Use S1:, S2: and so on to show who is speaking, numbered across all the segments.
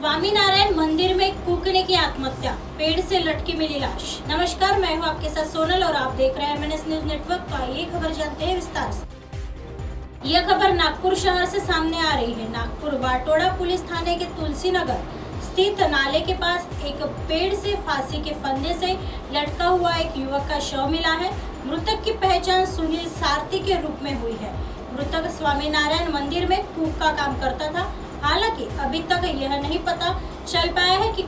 S1: स्वामीनारायण मंदिर में कूकने की आत्महत्या, पेड़ से लटकी मिली लाश। नमस्कार, मैं हूं आपके साथ सोनल और आप देख रहे हैं MNS न्यूज नेटवर्क। तो आइए खबर जानते हैं विस्तार से। यह खबर नागपुर शहर से सामने आ रही है। नागपुर वाटोड़ा पुलिस थाने के तुलसी नगर स्थित नाले के पास एक पेड़ से फांसी के फंदे से लटका हुआ एक युवक का शव मिला है। मृतक की पहचान सुनील सारथी के रूप में हुई है। मृतक स्वामीनारायण मंदिर में कूक का काम करता था। हालांकि अभी तक यह नहीं पता चल पाया है कि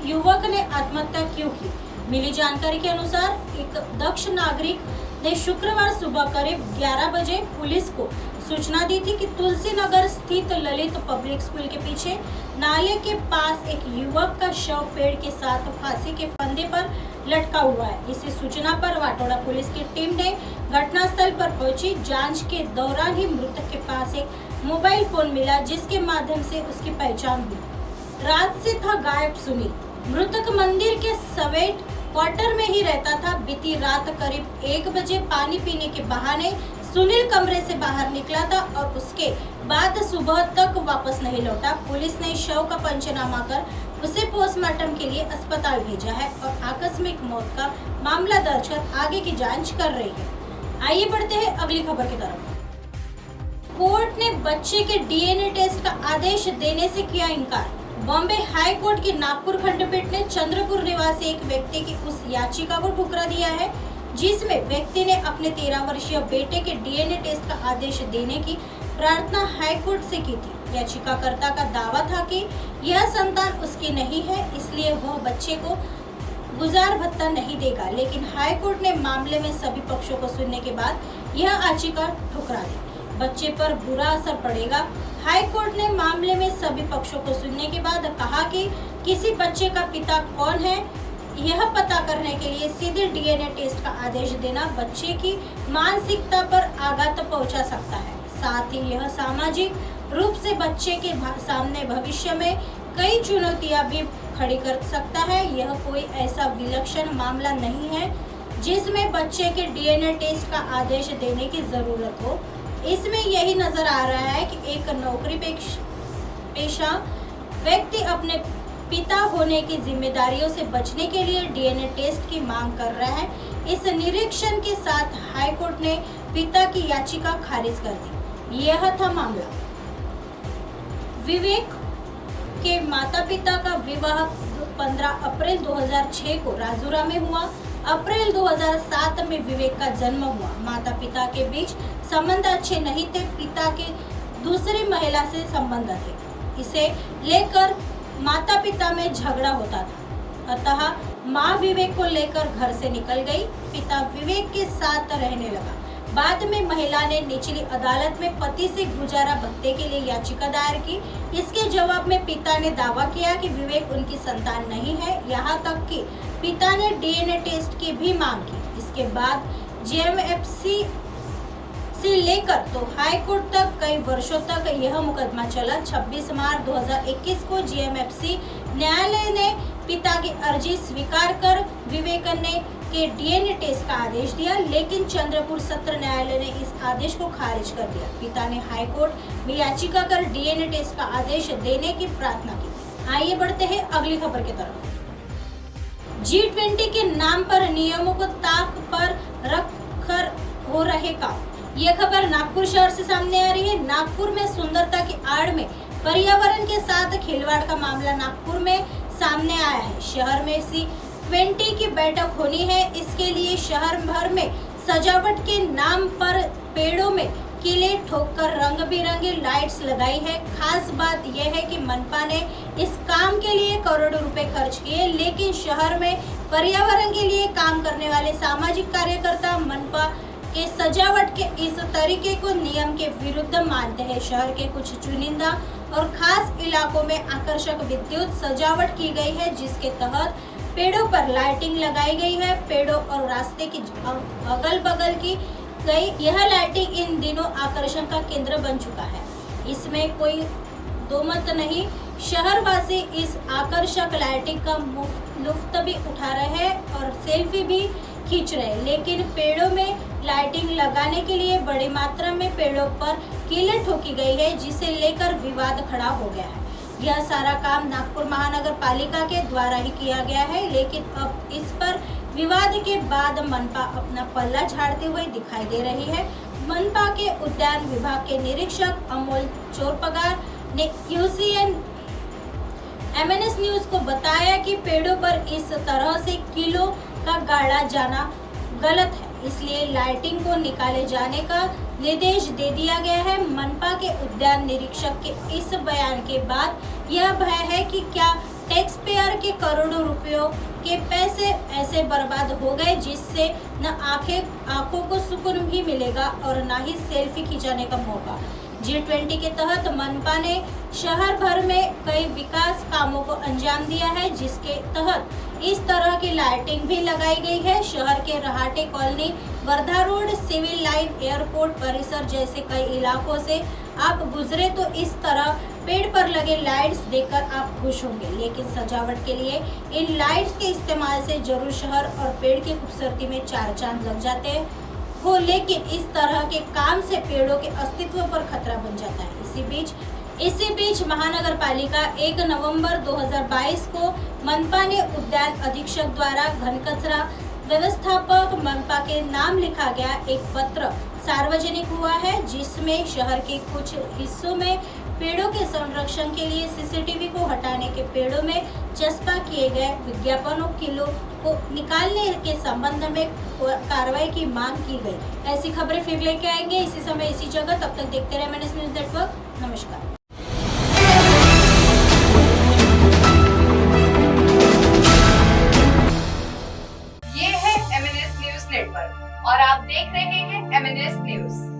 S1: युवक ने आत्महत्या क्यों की। मिली जानकारी के अनुसार एक दक्ष नागरिक ने शुक्रवार सुबह करीब 11 बजे पुलिस को सूचना दी थी कि तुलसी नगर स्थित ललित पब्लिक स्कूल के पीछे नाले के पास एक युवक का शव पेड़ के साथ फांसी के फंदे पर लटका हुआ है। इसी सूचना पर वाटोड़ा पुलिस की टीम ने घटनास्थल पर पहुंची। जांच के दौरान ही मृतक के पास एक मोबाइल फोन मिला, जिसके माध्यम से उसकी पहचान हुई। रात से था गायब सुनील। मृतक मंदिर के सवेट क्वार्टर में ही रहता था। बीती रात करीब 1 बजे पानी पीने के बहाने सुनील कमरे से बाहर निकला था और उसके बाद सुबह तक वापस नहीं लौटा। पुलिस ने शव का पंचनामा कर उसे पोस्टमार्टम के लिए अस्पताल भेजा है और आकस्मिक मौत का मामला दर्ज कर आगे की जांच कर रही है। आइए बढ़ते हैं अगली खबर की तरफ। कोर्ट ने बच्चे के DNA टेस्ट का आदेश देने से किया इनकार। बॉम्बे हाई कोर्ट की नागपुर खंडपीठ ने चंद्रपुर निवासी एक व्यक्ति की उस याचिका को ठुकरा दिया है, जिसमें व्यक्ति ने अपने 13 वर्षीय बेटे के DNA टेस्ट का आदेश देने की प्रार्थना हाई कोर्ट से की थी। याचिकाकर्ता का दावा था कि यह संतान उसकी नहीं है, इसलिए वह बच्चे को गुजार भत्ता नहीं देगा। लेकिन हाई कोर्ट ने मामले में सभी पक्षों को सुनने के बाद यह याचिका ठुकरा दी। बच्चे पर बुरा असर पड़ेगा। हाई कोर्ट ने मामले में सभी पक्षों को सुनने के बाद कहा कि किसी बच्चे का पिता कौन है यह पता करने के लिए सीधे DNA टेस्ट का आदेश देना बच्चे की मानसिकता पर आघात पहुंचा सकता है। साथ ही यह सामाजिक रूप से बच्चे के सामने भविष्य में कई चुनौतियां भी खड़ी कर सकता है। यह कोई ऐसा विलक्षण मामला नहीं है जिसमें बच्चे के DNA टेस्ट का आदेश देने की जरूरत हो। इसमें यही नजर आ रहा है कि एक नौकरी पेशा व्यक्ति अपने पिता होने की जिम्मेदारियों से बचने के लिए DNA टेस्ट की मांग कर रहा है। इस निरीक्षण के साथ हाई कोर्ट ने पिता की याचिका खारिज कर दी। यह था मामला। विवेक के माता पिता का विवाह 15 अप्रैल 2006 को राजूरा में हुआ। अप्रैल 2007 में विवेक का जन्म हुआ। माता पिता के बीच संबंध अच्छे नहीं थे। पिता के दूसरी महिला से संबंध थे। इसे लेकर माता पिता में झगड़ा होता था। अतः माँ विवेक को लेकर घर से निकल गई। पिता विवेक के साथ रहने लगा। बाद में महिला ने निचली अदालत में पति से गुजारा भत्ते के लिए याचिका दायर की। इसके जवाब में पिता ने दावा किया कि विवेक उनकी संतान नहीं है। यहाँ तक कि पिता ने DNA टेस्ट की भी मांग की। इसके बाद GMFC से लेकर तो हाई कोर्ट तक कई वर्षों तक यह मुकदमा चला। 26 मार्च 2021 को GMFC न्यायालय ने पिता की अर्जी स्वीकार कर विवेक ने के DNA टेस्ट का आदेश दिया, लेकिन चंद्रपुर सत्र न्यायालय ने इस आदेश को खारिज कर दिया। पिता ने हाई कोर्ट में याचिका कर DNA टेस्ट का आदेश देने की प्रार्थना की। आइए बढ़ते हैं अगली खबर की तरफ। G20 के नाम पर नियमों को ताक पर रखकर हो रहे काम। यह खबर नागपुर शहर से सामने आ रही है। नागपुर में सुंदरता की आड़ में पर्यावरण के साथ खिलवाड़ का मामला नागपुर में सामने आया है। शहर में G20 की बैठक होनी है। इसके लिए शहर भर में सजावट के नाम पर पेड़ों में किले ठोककर रंग बिरंगी लाइट्स लगाई है। खास बात यह है कि मनपा ने इस काम के लिए करोड़ों रुपए खर्च किए, लेकिन शहर में पर्यावरण के लिए काम करने वाले सामाजिक कार्यकर्ता मनपा के सजावट के इस तरीके को नियम के विरुद्ध मानते हैं। शहर के कुछ चुनिंदा और खास इलाकों में आकर्षक विद्युत सजावट की गई है, जिसके तहत पेड़ों पर लाइटिंग लगाई गई है। पेड़ों और रास्ते की अगल बगल की गई यह लाइटिंग इन दिनों आकर्षण का केंद्र बन चुका है। इसमें कोई दो मत नहीं। शहरवासी इस आकर्षक लाइटिंग का लुत्फ भी उठा रहे हैं और सेल्फी भी खींच रहे, लेकिन पेड़ों में लाइटिंग लगाने के लिए बड़ी मात्रा में पेड़ों पर कीलें ठोकी गई है, जिसे लेकर विवाद खड़ा हो गया है। यह सारा काम नागपुर महानगर पालिका के द्वारा ही किया गया है, लेकिन अब इस पर विवाद के बाद मनपा अपना पल्ला झाड़ते हुए दिखाई दे रही है। मनपा के उद्यान विभाग के निरीक्षक अमोल चोरपगार ने यूसीएन MNS न्यूज को बताया कि पेड़ों पर इस तरह से किलो का गाड़ा जाना गलत है, इसलिए लाइटिंग को निकाले जाने का निर्देश दे दिया गया है। मनपा के उद्यान निरीक्षक के इस बयान के बाद यह भय है कि क्या टैक्स पेयर के करोड़ों रुपयों के पैसे ऐसे बर्बाद हो गए जिससे न आंखों को सुकून भी मिलेगा और न ही सेल्फी खिंचाने का मौका। G20 के तहत मनपा ने शहर भर में कई विकास कामों को अंजाम दिया है, जिसके तहत इस तरह की लाइटिंग भी लगाई गई है। शहर के Rahate colony, Wardha road, civil line, airport परिसर जैसे कई इलाकों से आप गुजरे तो इस तरह पेड़ पर लगे लाइट्स देखकर आप खुश होंगे, लेकिन सजावट के लिए इन लाइट्स के इस्तेमाल से जरूर शहर और पेड़ की खूबसूरती में चार चांद लग जाते हो, लेकिन इस तरह के काम से पेड़ों के अस्तित्व पर खतरा बन जाता है। इसी बीच महानगर पालिका 1 नवंबर 2022 को मनपा ने उद्यान अधीक्षक द्वारा घन कचरा व्यवस्थापक मनपा के नाम लिखा गया एक पत्र सार्वजनिक हुआ है, जिसमें शहर के कुछ हिस्सों में पेड़ों के संरक्षण के लिए CCTV को हटाने के पेड़ों में चस्पा किए गए विज्ञापनों किलो को निकालने के संबंध में कार्रवाई की मांग की गई। ऐसी खबरें फिर लेके आएंगे इसी समय इसी जगह। तब तक देखते रहे MNS न्यूज नेटवर्क। नमस्कार।
S2: ये है MNS न्यूज नेटवर्क और आप देख रहे हैं MNS न्यूज।